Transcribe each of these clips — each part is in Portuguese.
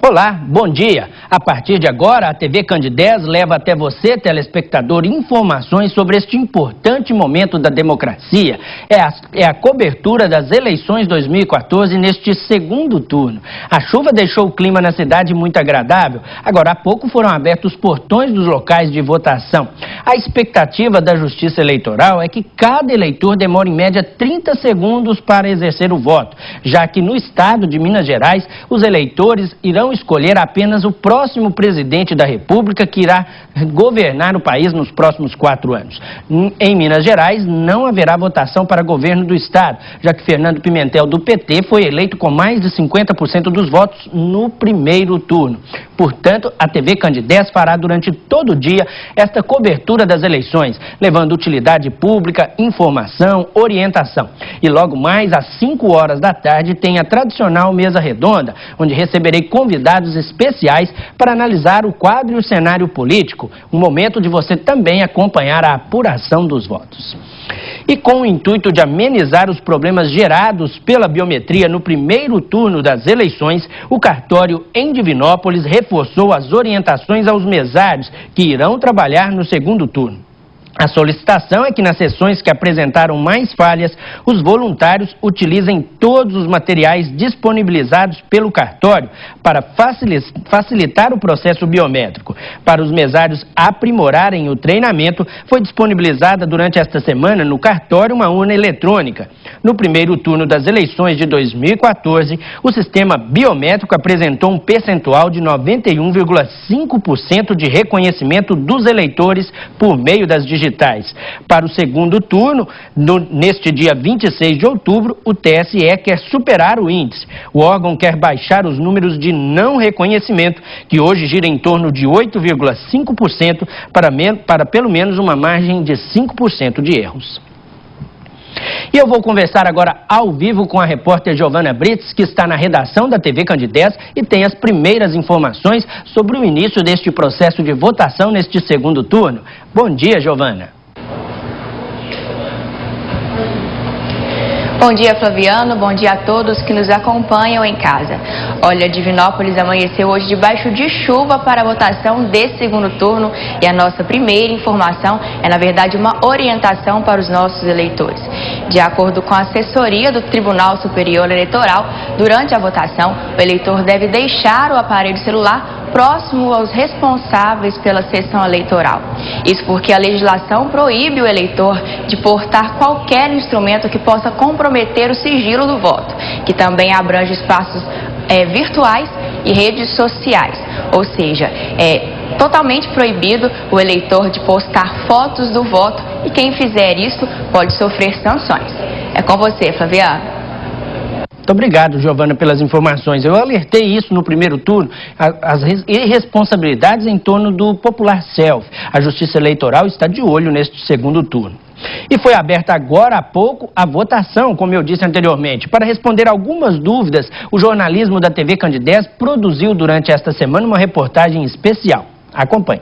Olá, bom dia. A partir de agora, a TV Candidez leva até você, telespectador, informações sobre este importante momento da democracia. É a cobertura das eleições 2014 neste segundo turno. A chuva deixou o clima na cidade muito agradável. Agora há pouco foram abertos os portões dos locais de votação. A expectativa da Justiça Eleitoral é que cada eleitor demore em média 30 segundos para exercer o voto, já que no estado de Minas Gerais, os eleitores irão escolher apenas o próximo presidente da República que irá governar o país nos próximos 4 anos. Em Minas Gerais, não haverá votação para governo do estado, já que Fernando Pimentel, do PT, foi eleito com mais de 50% dos votos no primeiro turno. Portanto, a TV Candidez fará durante todo o dia esta cobertura das eleições, levando utilidade pública, informação, orientação. E logo mais às 5 horas da tarde tem a tradicional mesa redonda, onde receberei convidados especiais para analisar o quadro e o cenário político, um momento de você também acompanhar a apuração dos votos. E com o intuito de amenizar os problemas gerados pela biometria no primeiro turno das eleições, o cartório em Divinópolis reforçou as orientações aos mesários que irão trabalhar no segundo turno. A solicitação é que nas sessões que apresentaram mais falhas, os voluntários utilizem todos os materiais disponibilizados pelo cartório para facilitar o processo biométrico. Para os mesários aprimorarem o treinamento, foi disponibilizada durante esta semana no cartório uma urna eletrônica. No primeiro turno das eleições de 2014, o sistema biométrico apresentou um percentual de 91,5% de reconhecimento dos eleitores por meio das digitais. Para o segundo turno, neste dia 26 de outubro, o TSE quer superar o índice. O órgão quer baixar os números de não reconhecimento, que hoje gira em torno de 8,5%, para pelo menos uma margem de 5% de erros. E eu vou conversar agora ao vivo com a repórter Giovana Brits, que está na redação da TV Candidez e tem as primeiras informações sobre o início deste processo de votação neste segundo turno. Bom dia, Giovana. Bom dia, Flaviano. Bom dia a todos que nos acompanham em casa. Olha, Divinópolis amanheceu hoje debaixo de chuva para a votação desse segundo turno e a nossa primeira informação é, na verdade, uma orientação para os nossos eleitores. De acordo com a assessoria do Tribunal Superior Eleitoral, durante a votação, o eleitor deve deixar o aparelho celular próximo aos responsáveis pela sessão eleitoral. Isso porque a legislação proíbe o eleitor de portar qualquer instrumento que possa comprometer o sigilo do voto, que também abrange espaços virtuais e redes sociais. Ou seja, é totalmente proibido o eleitor de postar fotos do voto e quem fizer isso pode sofrer sanções. É com você, Flaviano. Muito obrigado, Giovana, pelas informações. Eu alertei isso no primeiro turno, as irresponsabilidades em torno do popular selfie. A Justiça Eleitoral está de olho neste segundo turno. E foi aberta agora há pouco a votação, como eu disse anteriormente. Para responder algumas dúvidas, o jornalismo da TV Candidez produziu durante esta semana uma reportagem especial. Acompanhe.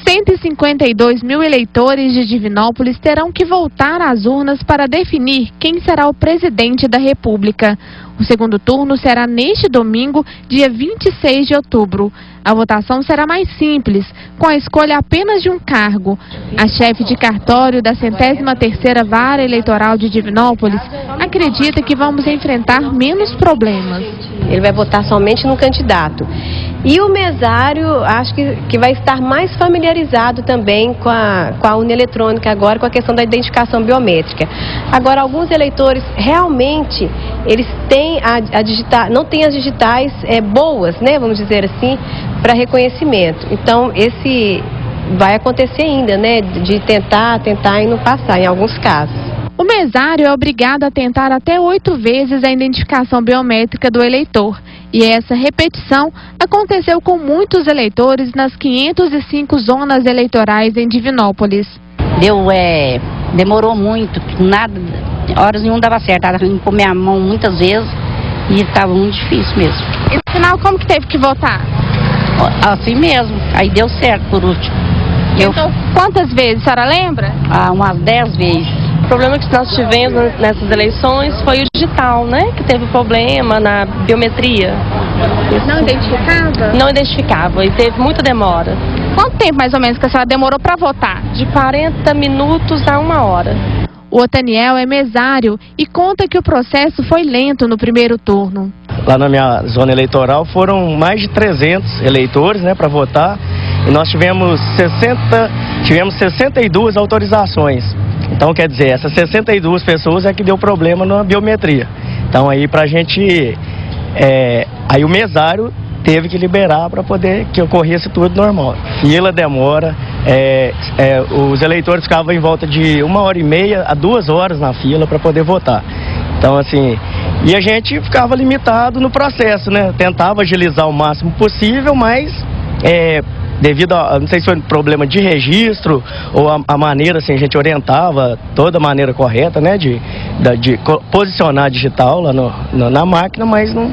152 mil eleitores de Divinópolis terão que voltar às urnas para definir quem será o presidente da República. O segundo turno será neste domingo, dia 26 de outubro. A votação será mais simples, com a escolha apenas de um cargo. A chefe de cartório da 103ª Vara Eleitoral de Divinópolis acredita que vamos enfrentar menos problemas. Ele vai votar somente no candidato. E o mesário, acho que vai estar mais familiarizado também com a urna eletrônica agora, com a questão da identificação biométrica. Agora, alguns eleitores, realmente, eles têm não têm as digitais boas, né, vamos dizer assim, para reconhecimento. Então, esse vai acontecer ainda, né, de tentar e não passar, em alguns casos. O mesário é obrigado a tentar até 8 vezes a identificação biométrica do eleitor. E essa repetição aconteceu com muitos eleitores nas 505 zonas eleitorais em Divinópolis. Demorou muito, nada, horas nenhuma dava certo. Ela tinha que pôr minha mão muitas vezes e estava muito difícil mesmo. E no final, como que teve que votar? Assim mesmo, aí deu certo por último. Então, quantas vezes, a senhora lembra? Umas 10 vezes. O problema que nós tivemos nessas eleições foi o digital, né? Que teve problema na biometria. Não identificava? Não identificava e teve muita demora. Quanto tempo mais ou menos que a senhora demorou para votar? De 40 minutos a 1 hora. O Otaniel é mesário e conta que o processo foi lento no primeiro turno. Lá na minha zona eleitoral foram mais de 300 eleitores, né, para votar, e nós tivemos 62 autorizações. Então, quer dizer, essas 62 pessoas é que deu problema na biometria. Então, aí pra gente, aí o mesário teve que liberar para poder que ocorresse tudo normal. Fila, demora, os eleitores ficavam em volta de 1h30 a 2 horas na fila para poder votar. Então, assim, e a gente ficava limitado no processo, né? Tentava agilizar o máximo possível, mas devido a, não sei se foi um problema de registro ou a maneira, assim, a gente orientava toda a maneira correta, né? De posicionar digital lá na máquina, mas não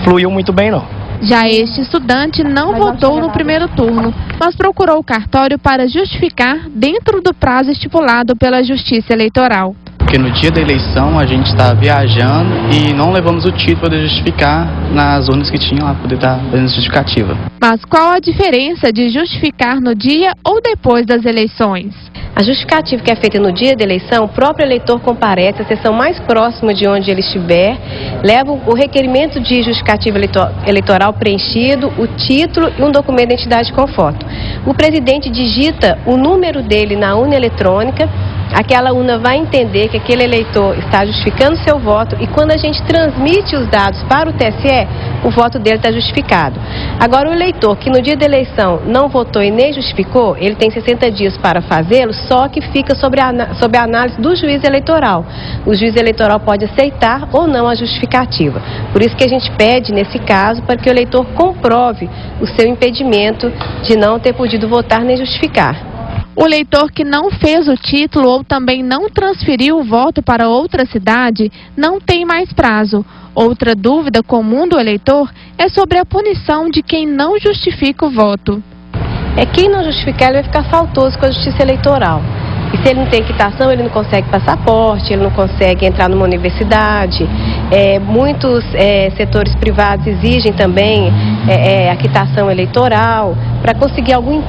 fluiu muito bem, não. Já este estudante não votou no primeiro turno, mas procurou o cartório para justificar dentro do prazo estipulado pela Justiça Eleitoral. Porque no dia da eleição a gente está viajando e não levamos o título para poder justificar nas urnas que tinham lá, para poder estar fazendo justificativa. Mas qual a diferença de justificar no dia ou depois das eleições? A justificativa que é feita no dia da eleição, o próprio eleitor comparece à seção mais próxima de onde ele estiver, leva o requerimento de justificativa eleitoral preenchido, o título e um documento de identidade com foto. O presidente digita o número dele na urna eletrônica, aquela urna vai entender que aquele eleitor está justificando seu voto e quando a gente transmite os dados para o TSE, o voto dele está justificado. Agora, o eleitor que no dia da eleição não votou e nem justificou, ele tem 60 dias para fazê-lo, só que fica sob a análise do juiz eleitoral. O juiz eleitoral pode aceitar ou não a justificativa. Por isso que a gente pede, nesse caso, para que o eleitor comprove o seu impedimento de não ter podido votar nem justificar. O eleitor que não fez o título ou também não transferiu o voto para outra cidade não tem mais prazo. Outra dúvida comum do eleitor é sobre a punição de quem não justifica o voto. Quem não justificar, ele vai ficar faltoso com a Justiça Eleitoral. E se ele não tem quitação, ele não consegue passaporte, ele não consegue entrar numa universidade. Muitos setores privados exigem também a quitação eleitoral. Para conseguir algum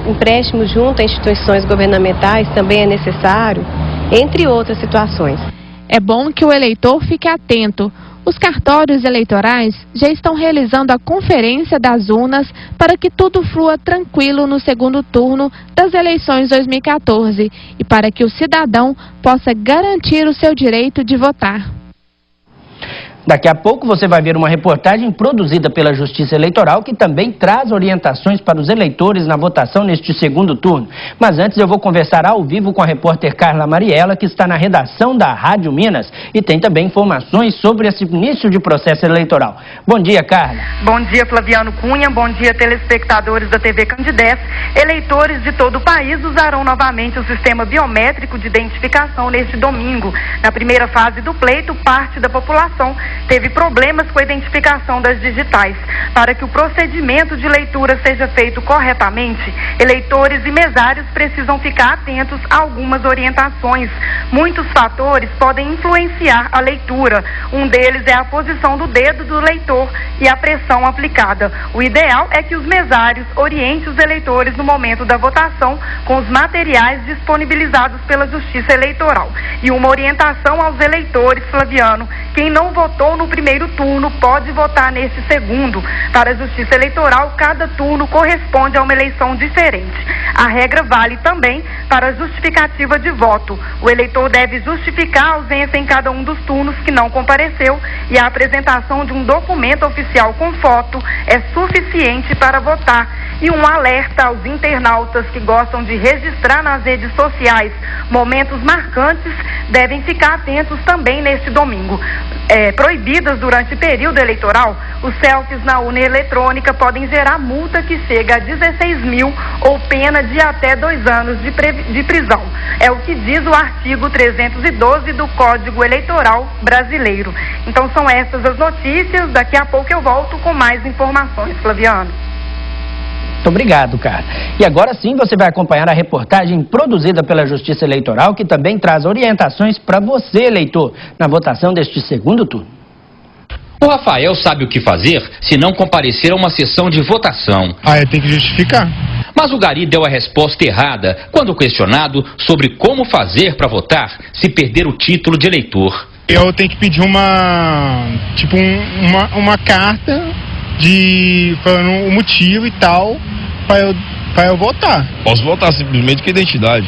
empréstimo junto a instituições governamentais também é necessário, entre outras situações. É bom que o eleitor fique atento. Os cartórios eleitorais já estão realizando a conferência das urnas para que tudo flua tranquilo no segundo turno das eleições 2014 e para que o cidadão possa garantir o seu direito de votar. Daqui a pouco você vai ver uma reportagem produzida pela Justiça Eleitoral que também traz orientações para os eleitores na votação neste segundo turno. Mas antes eu vou conversar ao vivo com a repórter Carla Mariela, que está na redação da Rádio Minas e tem também informações sobre esse início de processo eleitoral. Bom dia, Carla. Bom dia, Flaviano Cunha. Bom dia, telespectadores da TV Candidez. Eleitores de todo o país usarão novamente o sistema biométrico de identificação neste domingo. Na primeira fase do pleito, parte da população teve problemas com a identificação das digitais. Para que o procedimento de leitura seja feito corretamente, eleitores e mesários precisam ficar atentos a algumas orientações. Muitos fatores podem influenciar a leitura. Um deles é a posição do dedo do leitor e a pressão aplicada. O ideal é que os mesários orientem os eleitores no momento da votação com os materiais disponibilizados pela Justiça Eleitoral. E uma orientação aos eleitores, Flaviano: quem não votou no primeiro turno pode votar nesse segundo. Para a Justiça Eleitoral, cada turno corresponde a uma eleição diferente. A regra vale também para a justificativa de voto. O eleitor deve justificar a ausência em cada um dos turnos que não compareceu e a apresentação de um documento oficial com foto é suficiente para votar. E um alerta aos internautas que gostam de registrar nas redes sociais momentos marcantes devem ficar atentos também neste domingo. Proibidas durante o período eleitoral, os selfies na urna eletrônica podem gerar multa que chega a 16 mil ou pena de até 2 anos de prisão. É o que diz o artigo 312 do Código Eleitoral Brasileiro. Então são essas as notícias. Daqui a pouco eu volto com mais informações, Flaviano. Muito obrigado, cara. E agora sim você vai acompanhar a reportagem produzida pela Justiça Eleitoral, que também traz orientações para você, eleitor, na votação deste segundo turno. O Rafael sabe o que fazer se não comparecer a uma sessão de votação. Tem que justificar. Mas o Gari deu a resposta errada quando questionado sobre como fazer para votar se perder o título de eleitor. Eu tenho que pedir uma carta falando o motivo e tal para eu votar. Posso votar simplesmente com identidade.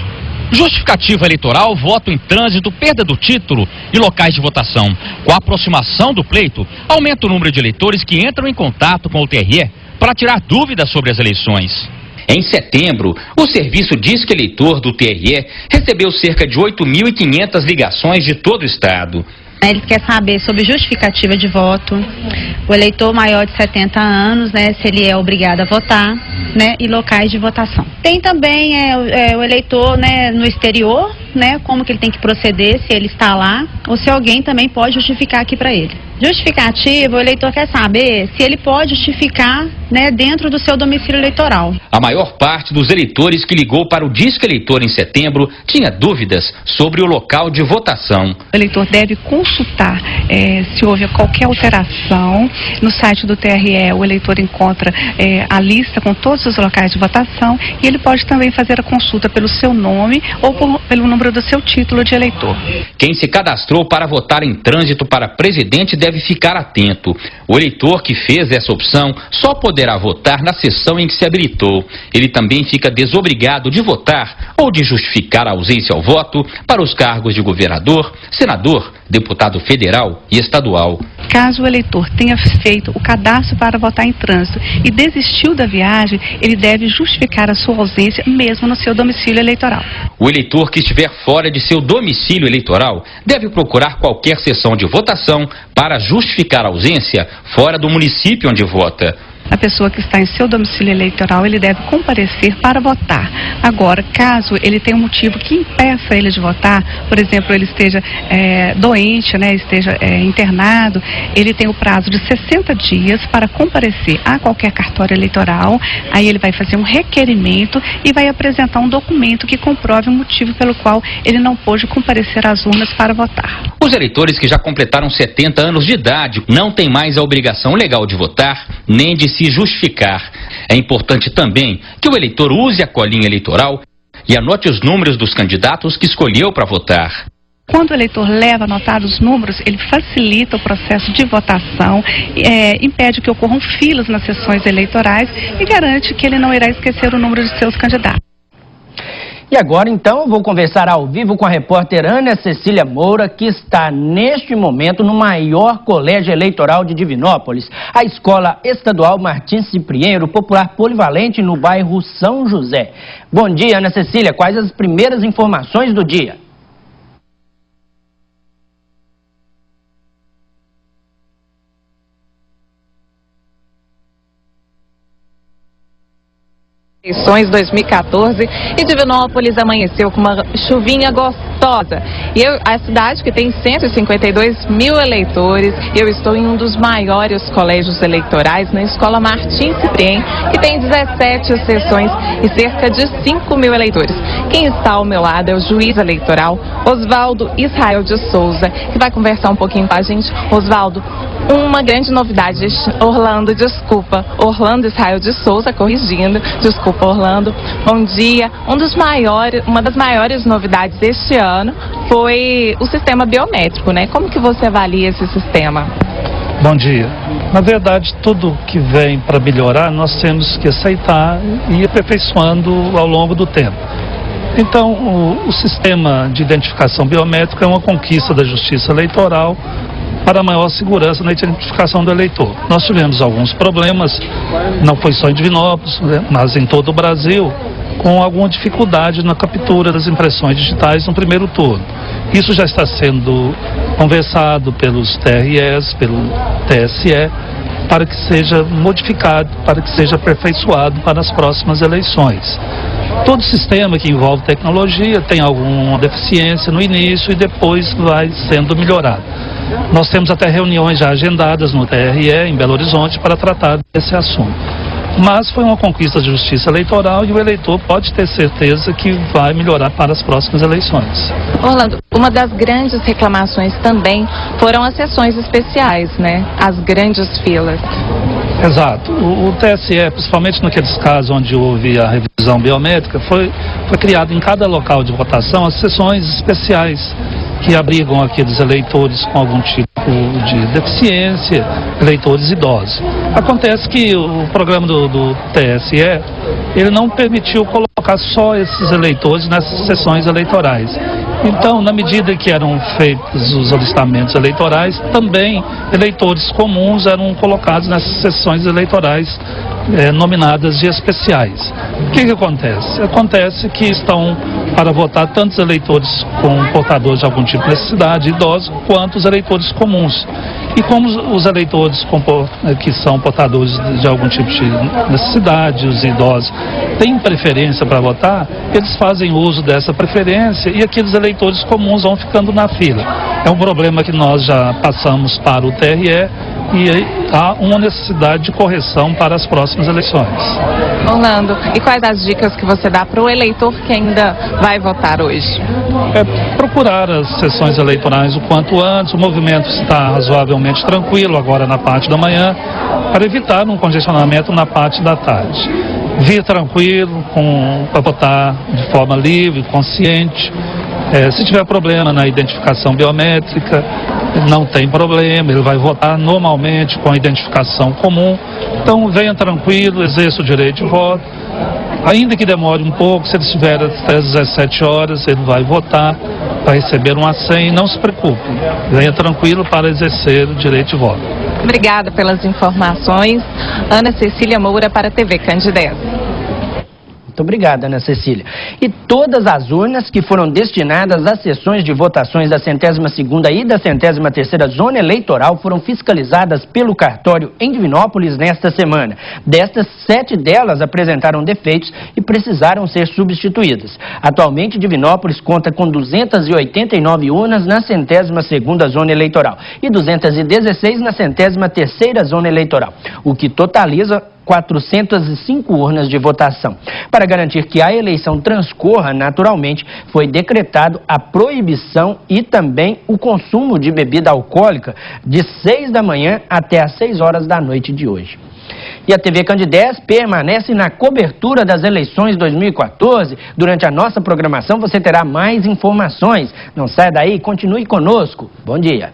Justificativa eleitoral, voto em trânsito, perda do título e locais de votação. Com a aproximação do pleito, aumenta o número de eleitores que entram em contato com o TRE para tirar dúvidas sobre as eleições. Em setembro, o Serviço Disque Eleitor do TRE recebeu cerca de 8.500 ligações de todo o estado. Ele quer saber sobre justificativa de voto, o eleitor maior de 70 anos, se ele é obrigado a votar, e locais de votação. Tem também o eleitor, no exterior, como que ele tem que proceder, se ele está lá, ou se alguém também pode justificar aqui para ele. Justificativa, o eleitor quer saber se ele pode justificar, dentro do seu domicílio eleitoral. A maior parte dos eleitores que ligou para o Disque Eleitor em setembro tinha dúvidas sobre o local de votação. O eleitor deve consultar se houve qualquer alteração. No site do TRE, o eleitor encontra a lista com todos os locais de votação e ele pode também fazer a consulta pelo seu nome ou pelo número do seu título de eleitor. Quem se cadastrou para votar em trânsito para presidente deve ficar atento. O eleitor que fez essa opção só poderá votar na sessão em que se habilitou. Ele também fica desobrigado de votar ou de justificar a ausência ao voto para os cargos de governador, senador, deputado federal e estadual. Caso o eleitor tenha feito o cadastro para votar em trânsito e desistiu da viagem, ele deve justificar a sua ausência mesmo no seu domicílio eleitoral. O eleitor que estiver fora de seu domicílio eleitoral deve procurar qualquer sessão de votação para justificar a ausência fora do município onde vota. A pessoa que está em seu domicílio eleitoral, ele deve comparecer para votar. Agora, caso ele tenha um motivo que impeça ele de votar, por exemplo, ele esteja doente, esteja internado, ele tem o prazo de 60 dias para comparecer a qualquer cartório eleitoral. Aí ele vai fazer um requerimento e vai apresentar um documento que comprove o motivo pelo qual ele não pôde comparecer às urnas para votar. Os eleitores que já completaram 70 anos de idade não têm mais a obrigação legal de votar, nem de se justificar. É importante também que o eleitor use a colinha eleitoral e anote os números dos candidatos que escolheu para votar. Quando o eleitor leva anotados os números, ele facilita o processo de votação, impede que ocorram filas nas sessões eleitorais e garante que ele não irá esquecer o número de seus candidatos. E agora, então, eu vou conversar ao vivo com a repórter Ana Cecília Moura, que está, neste momento, no maior colégio eleitoral de Divinópolis, a Escola Estadual Martins Cipriano, popular polivalente, no bairro São José. Bom dia, Ana Cecília. Quais as primeiras informações do dia? Eleições 2014 e Divinópolis amanheceu com uma chuvinha gostosa. E a cidade que tem 152 mil eleitores, eu estou em um dos maiores colégios eleitorais, na Escola Martins Cipriano, que tem 17 sessões e cerca de 5 mil eleitores. Quem está ao meu lado é o juiz eleitoral, Oswaldo Israel de Souza, que vai conversar um pouquinho com a gente. Oswaldo, uma grande novidade, Orlando Israel de Souza, corrigindo, desculpa Orlando, bom dia. Uma das maiores novidades deste ano foi o sistema biométrico, Como que você avalia esse sistema? Bom dia. Na verdade, tudo que vem para melhorar, nós temos que aceitar e ir aperfeiçoando ao longo do tempo. Então, o sistema de identificação biométrica é uma conquista da Justiça Eleitoral para maior segurança na identificação do eleitor. Nós tivemos alguns problemas, não foi só em Divinópolis, mas em todo o Brasil, com alguma dificuldade na captura das impressões digitais no primeiro turno. Isso já está sendo conversado pelos TREs, pelo TSE, para que seja modificado, para que seja aperfeiçoado para as próximas eleições. Todo sistema que envolve tecnologia tem alguma deficiência no início e depois vai sendo melhorado. Nós temos até reuniões já agendadas no TRE, em Belo Horizonte, para tratar desse assunto. Mas foi uma conquista de justiça eleitoral e o eleitor pode ter certeza que vai melhorar para as próximas eleições. Orlando, uma das grandes reclamações também foram as sessões especiais, né? As grandes filas. Exato. O TSE, principalmente naqueles casos onde houve a revisão biométrica, foi criado em cada local de votação as sessões especiais que abrigam aqueles eleitores com algum tipo de deficiência, eleitores idosos. Acontece que o programa do TSE, ele não permitiu colocar só esses eleitores nessas sessões eleitorais. Então, na medida que eram feitos os alistamentos eleitorais, também eleitores comuns eram colocados nessas sessões eleitorais nominadas de especiais. O que acontece? Acontece que estão para votar tantos eleitores com portadores de algum tipo de necessidade, idosos, quanto os eleitores comuns. E como os eleitores que são portadores de algum tipo de necessidade, os idosos, têm preferência para votar, eles fazem uso dessa preferência e aqueles eleitores comuns vão ficando na fila. É um problema que nós já passamos para o TRE e há uma necessidade de correção para as próximas eleições. Orlando, e quais as dicas que você dá para o eleitor que ainda vai votar hoje? Procurar as sessões eleitorais o quanto antes, o movimento está razoavelmente tranquilo agora na parte da manhã, para evitar um congestionamento na parte da tarde. Vir tranquilo, para votar de forma livre, consciente. Se tiver problema na identificação biométrica, não tem problema, ele vai votar normalmente com a identificação comum. Então venha tranquilo, exerça o direito de voto. Ainda que demore um pouco, se ele estiver até às 17 horas, ele vai votar, vai receber uma senha, não se preocupe. Venha tranquilo para exercer o direito de voto. Obrigada pelas informações. Ana Cecília Moura para a TV Candidez. Muito obrigado, Ana Cecília. E todas as urnas que foram destinadas às sessões de votações da 102ª e da 103ª Zona Eleitoral foram fiscalizadas pelo cartório em Divinópolis nesta semana. Destas, 7 delas apresentaram defeitos e precisaram ser substituídas. Atualmente, Divinópolis conta com 289 urnas na 102ª Zona Eleitoral e 216 na 103ª Zona Eleitoral, o que totaliza 405 urnas de votação. Para garantir que a eleição transcorra naturalmente, foi decretado a proibição e também o consumo de bebida alcoólica de 6 da manhã até às 6 horas da noite de hoje. E a TV Candidez permanece na cobertura das eleições 2014. Durante a nossa programação você terá mais informações. Não saia daí, continue conosco. Bom dia.